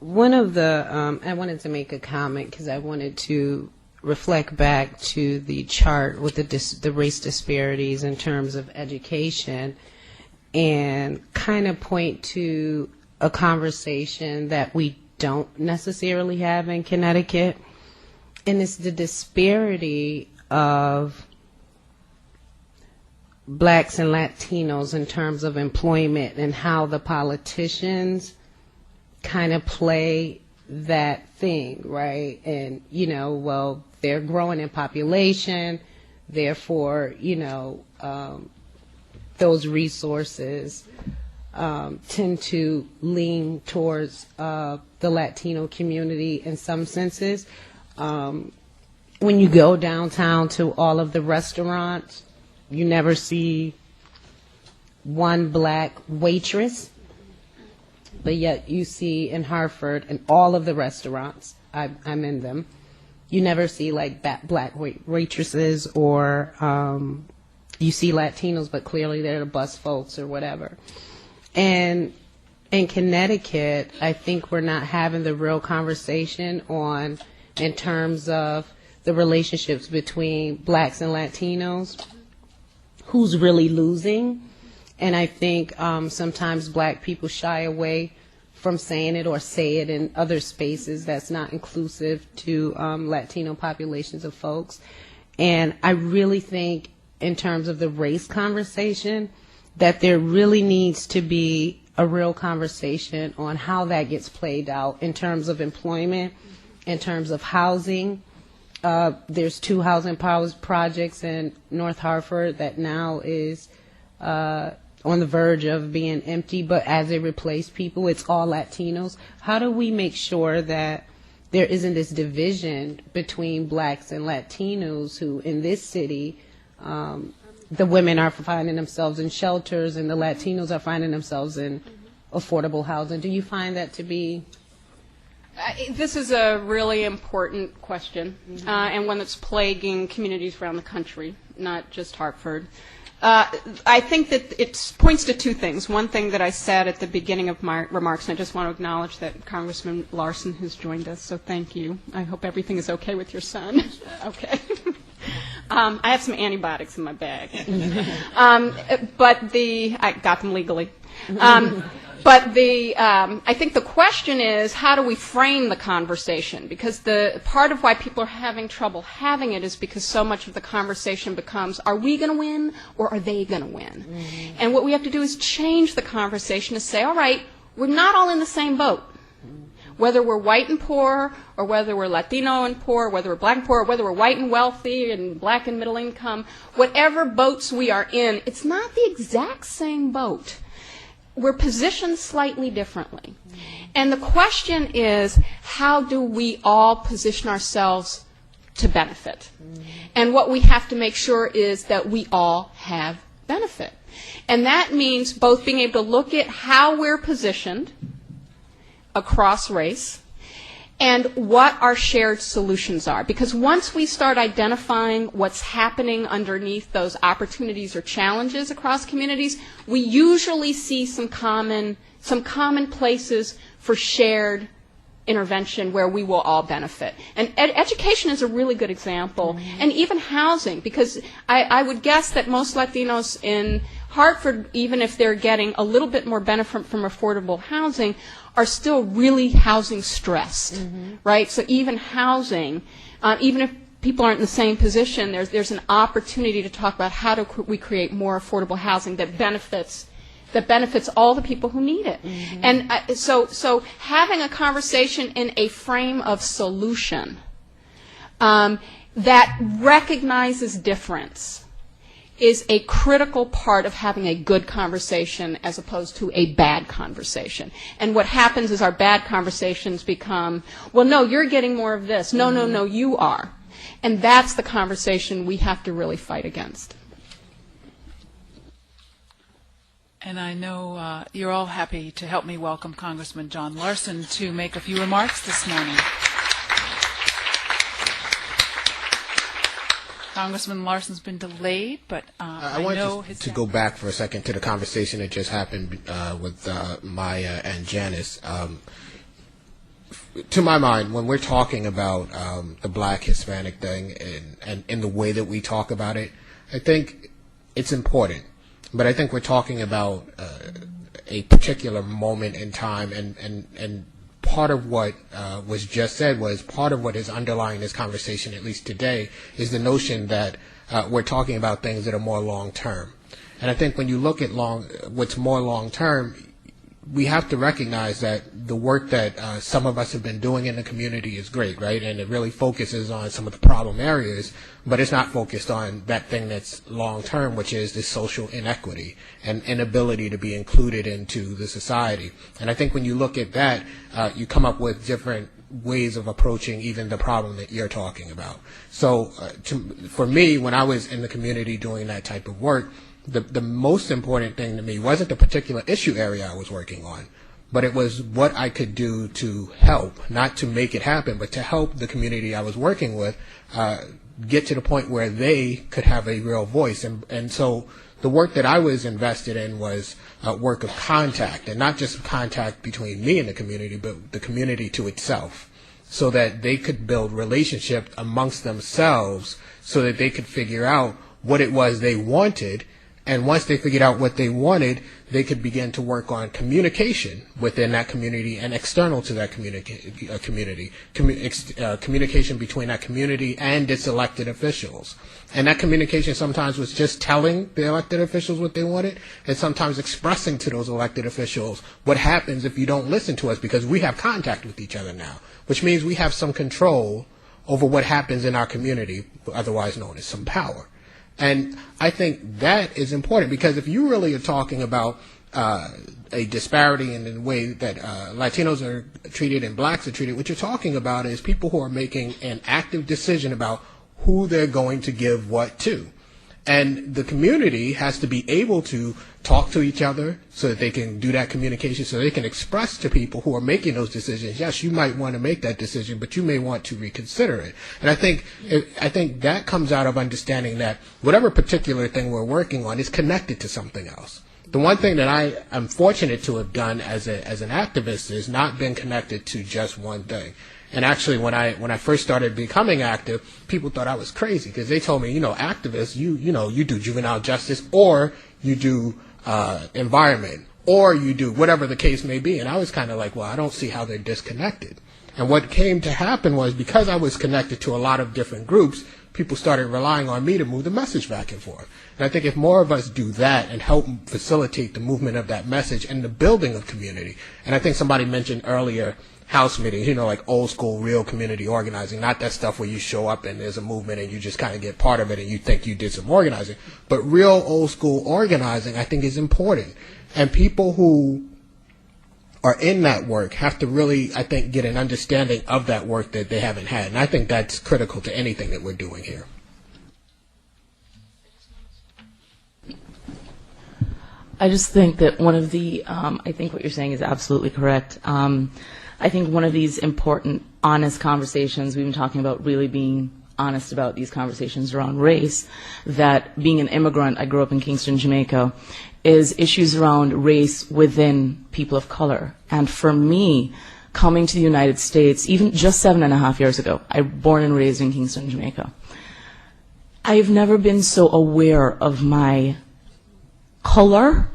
one of the, I wanted to make a comment because I wanted to reflect back to the chart with the race disparities in terms of education and kind of point to a conversation that we don't necessarily have in Connecticut, and it's the disparity of blacks and Latinos in terms of employment and how the politicians kind of play that thing, right? And, you know, well, they're growing in population, therefore, you know, those resources tend to lean towards the Latino community in some senses. When you go downtown to all of the restaurants, you never see one black waitress, but yet you see in Hartford, in all of the restaurants, I'm in them, you never see like black waitresses, or you see Latinos, but clearly they're the bus folks or whatever. And in Connecticut, I think we're not having the real conversation on, in terms of the relationships between blacks and Latinos, who's really losing. And I think sometimes black people shy away from saying it or say it in other spaces that's not inclusive to Latino populations of folks. And I really think in terms of the race conversation that there really needs to be a real conversation on how that gets played out in terms of employment, in terms of housing. There's 2 housing projects in North Hartford that now is on the verge of being empty, but as they replace people, it's all Latinos. How do we make sure that there isn't this division between blacks and Latinos who, in this city, the women are finding themselves in shelters and the Latinos are finding themselves in affordable housing? Do you find that to be? This is a really important question, and one that's plaguing communities around the country, not just Hartford. I think that it points to 2 things. One thing that I said at the beginning of my remarks, and I just want to acknowledge that Congressman Larson has joined us, so thank you. I hope everything is okay with your son. Okay. I have some antibiotics in my bag. But I got them legally. But I think the question is, how do we frame the conversation? Because the part of why people are having trouble having it is because so much of the conversation becomes, are we going to win or are they going to win? Mm-hmm. And what we have to do is change the conversation to say, all right, we're not all in the same boat. Whether we're white and poor, or whether we're Latino and poor, whether we're black and poor, or whether we're white and wealthy and black and middle income, whatever boats we are in, it's not the exact same boat. We're positioned slightly differently. And the question is, how do we all position ourselves to benefit? And what we have to make sure is that we all have benefit. And that means both being able to look at how we're positioned across race and what our shared solutions are. Because once we start identifying what's happening underneath those opportunities or challenges across communities, we usually see some common places for shared intervention where we will all benefit. And education is a really good example, and even housing, because I would guess that most Latinos in Hartford, even if they're getting a little bit more benefit from affordable housing, are still really housing stressed, right? So even housing, even if people aren't in the same position, there's an opportunity to talk about how do we create more affordable housing that benefits all the people who need it. And so having a conversation in a frame of solution that recognizes difference is a critical part of having a good conversation as opposed to a bad conversation. And what happens is our bad conversations become, well, no, you're getting more of this. No, no, no, you are. And that's the conversation we have to really fight against. And I know you're all happy to help me welcome Congressman John Larson to make a few remarks this morning. Congressman Larson's been delayed, but I know wanted to go back for a second to the conversation that just happened with Maya and Janice. to my mind, when we're talking about the Black Hispanic thing and in the way that we talk about it, I think it's important. But I think we're talking about a particular moment in time, and part of what was just said was part of what is underlying this conversation, at least today, is the notion that we're talking about things that are more long-term. And I think when you look at what's more long-term, we have to recognize that the work that some of us have been doing in the community is great, right? And it really focuses on some of the problem areas, but it's not focused on that thing that's long-term, which is this social inequity and inability to be included into the society. And I think when you look at that, you come up with different ways of approaching even the problem that you're talking about. So for me, when I was in the community doing that type of work, the most important thing to me wasn't the particular issue area I was working on, but it was what I could do to help, not to make it happen, but to help the community I was working with get to the point where they could have a real voice. And so the work that I was invested in was work of contact, and not just contact between me and the community, but the community to itself, so that they could build relationship amongst themselves so that they could figure out what it was they wanted. And once they figured out what they wanted, they could begin to work on communication within that community and external to that communication between that community and its elected officials. And that communication sometimes was just telling the elected officials what they wanted, and sometimes expressing to those elected officials what happens if you don't listen to us, because we have contact with each other now, which means we have some control over what happens in our community, otherwise known as some power. And I think that is important, because if you really are talking about a disparity in the way that Latinos are treated and blacks are treated, what you're talking about is people who are making an active decision about who they're going to give what to. And the community has to be able to talk to each other so that they can do that communication, so they can express to people who are making those decisions, yes, you might want to make that decision, but you may want to reconsider it. And I think that comes out of understanding that whatever particular thing we're working on is connected to something else. The one thing that I am fortunate to have done as an activist is not been connected to just one thing. And actually, when I first started becoming active, people thought I was crazy, because they told me, activists, you do juvenile justice, or you do environment, or you do whatever the case may be. And I was kind of like, well, I don't see how they're disconnected. And what came to happen was, because I was connected to a lot of different groups, people started relying on me to move the message back and forth. And I think if more of us do that and help facilitate the movement of that message and the building of community, and I think somebody mentioned earlier house meetings, like old school real community organizing, not that stuff where you show up and there's a movement and you just kind of get part of it and you think you did some organizing, but real old school organizing, I think, is important. And people who are in that work have to really, I think, get an understanding of that work that they haven't had. And I think that's critical to anything that we're doing here. I just think that one of the, I think what you're saying is absolutely correct. I think one of these important, honest conversations, we've been talking about really being honest about these conversations around race, that being an immigrant, I grew up in Kingston, Jamaica, is issues around race within people of color. And for me, coming to the United States, even just 7.5 years ago, I was born and raised in Kingston, Jamaica, I've never been so aware of my color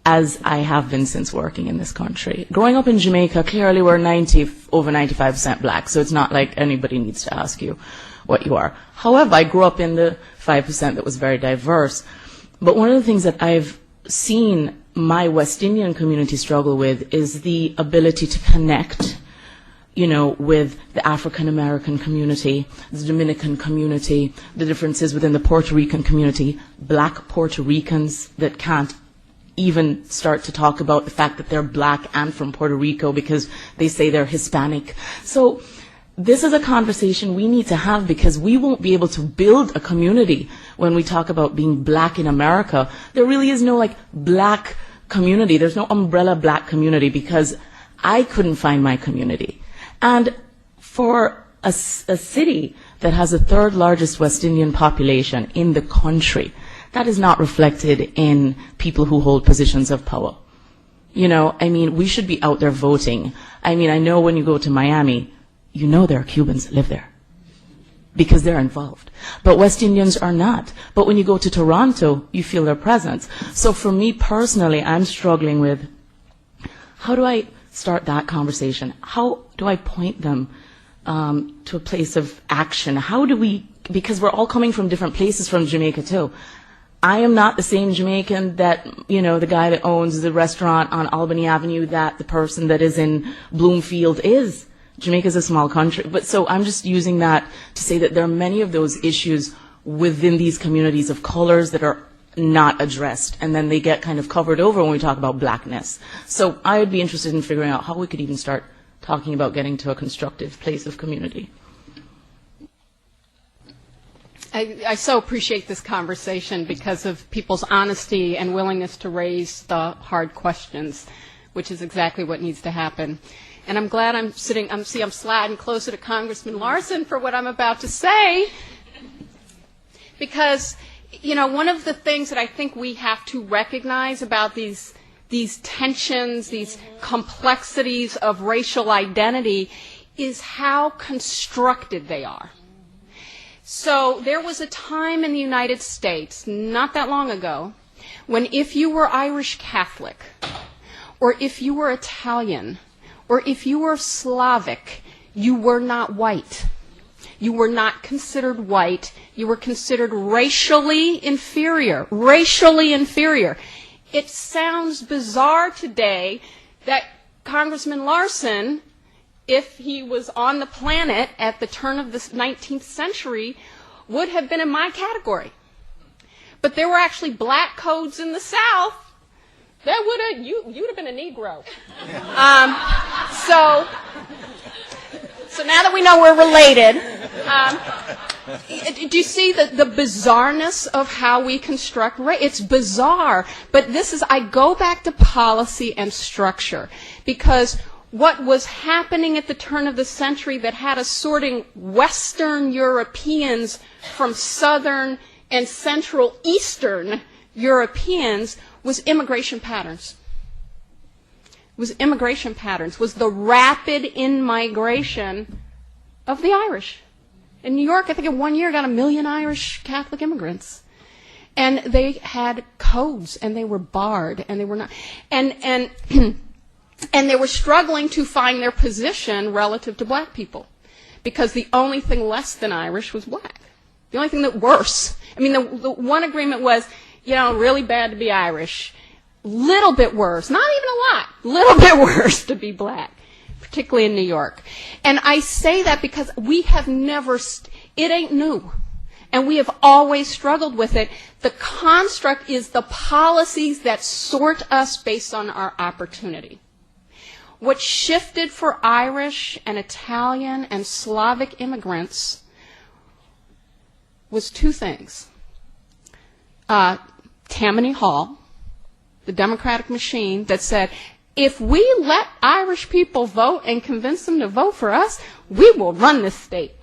as I have been since working in this country. Growing up in Jamaica, clearly we're over 95% black, so it's not like anybody needs to ask you what you are. However, I grew up in the 5% that was very diverse. But one of the things that I've seen my West Indian community struggle with is the ability to connect, with the African American community, the Dominican community, the differences within the Puerto Rican community, black Puerto Ricans that can't even start to talk about the fact that they're black and from Puerto Rico because they say they're Hispanic. So this is a conversation we need to have, because we won't be able to build a community when we talk about being black in America. There really is no black community. There's no umbrella black community, because I couldn't find my community. And for a city that has the third largest West Indian population in the country, that is not reflected in people who hold positions of power. We should be out there voting. I mean, I know when you go to Miami, you know there are Cubans that live there because they're involved. But West Indians are not. But when you go to Toronto, you feel their presence. So for me personally, I'm struggling with, how do I start that conversation? How do I point them to a place of action? How do we, because we're all coming from different places from Jamaica too. I am not the same Jamaican that, you know, the guy that owns the restaurant on Albany Avenue that the person that is in Bloomfield is. Jamaica is a small country. But so I'm just using that to say that there are many of those issues within these communities of colors that are not addressed, and then they get kind of covered over when we talk about blackness. So I would be interested in figuring out how we could even start talking about getting to a constructive place of community. I so appreciate this conversation because of people's honesty and willingness to raise the hard questions, which is exactly what needs to happen. And I'm glad I'm sliding closer to Congressman Larson for what I'm about to say, because, you know, one of the things that I think we have to recognize about these tensions, these complexities of racial identity, is how constructed they are. So there was a time in the United States, not that long ago, when if you were Irish Catholic, or if you were Italian, or if you were Slavic, you were not white. You were not considered white. You were considered racially inferior. Racially inferior. It sounds bizarre today that Congressman Larson, if he was on the planet at the turn of the 19th century, would have been in my category. But there were actually black codes in the South that would have, you'd have been a Negro. So now that we know we're related, do you see the bizarreness of how we construct race? It's bizarre, but I go back to policy and structure, because what was happening at the turn of the century that had us sorting Western Europeans from Southern and Central Eastern Europeans was immigration patterns. Was the rapid in-migration of the Irish. In New York, I think in 1 year got 1 million Irish Catholic immigrants. And they had codes, and they were barred, and they were not, and and they were struggling to find their position relative to black people, because the only thing less than Irish was black. The only thing that worse. I mean, the one agreement was, you know, really bad to be Irish, little bit worse, not even a lot, little bit worse to be black, particularly in New York. And I say that because we have never, it ain't new. And we have always struggled with it. The construct is the policies that sort us based on our opportunity. What shifted for Irish and Italian and Slavic immigrants was two things. Tammany Hall, the Democratic machine, that said, if we let Irish people vote and convince them to vote for us, we will run this state.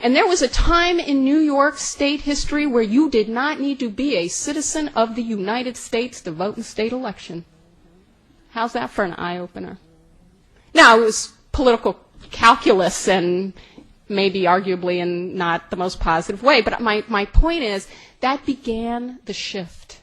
And there was a time in New York state history where you did not need to be a citizen of the United States to vote in state election. How's that for an eye-opener? Now, it was political calculus and maybe arguably in not the most positive way, but my point is that began the shift.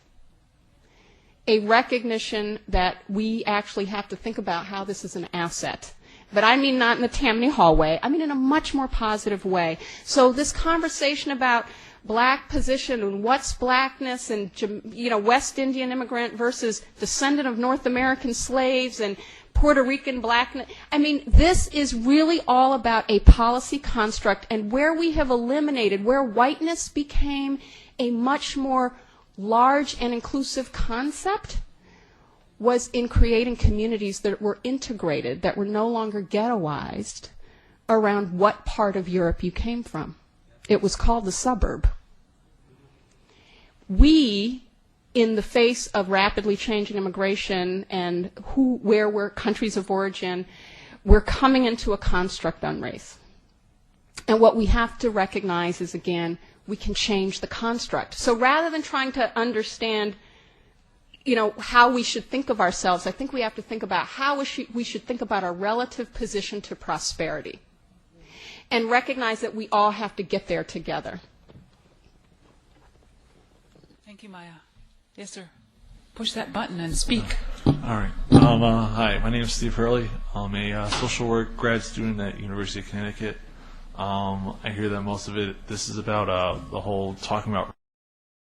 A recognition that we actually have to think about how this is an asset. But I mean not in the Tammany Hall way. I mean in a much more positive way. So this conversation about black position and what's blackness and, you know, West Indian immigrant versus descendant of North American slaves and Puerto Rican blackness. I mean, this is really all about a policy construct, and where we have eliminated, where whiteness became a much more large and inclusive concept, was in creating communities that were integrated, that were no longer ghettoized around what part of Europe you came from. It was called the suburb. We, in the face of rapidly changing immigration and where we're countries of origin, we're coming into a construct on race. And what we have to recognize is, again, we can change the construct. So rather than trying to understand how we should think of ourselves, I think we have to think about how we should think about our relative position to prosperity and recognize that we all have to get there together. Thank you, Maya. Yes, sir. Push that button and speak. All right. Hi, my name is Steve Hurley. I'm a social work grad student at University of Connecticut. I hear that most of this is about the whole talking about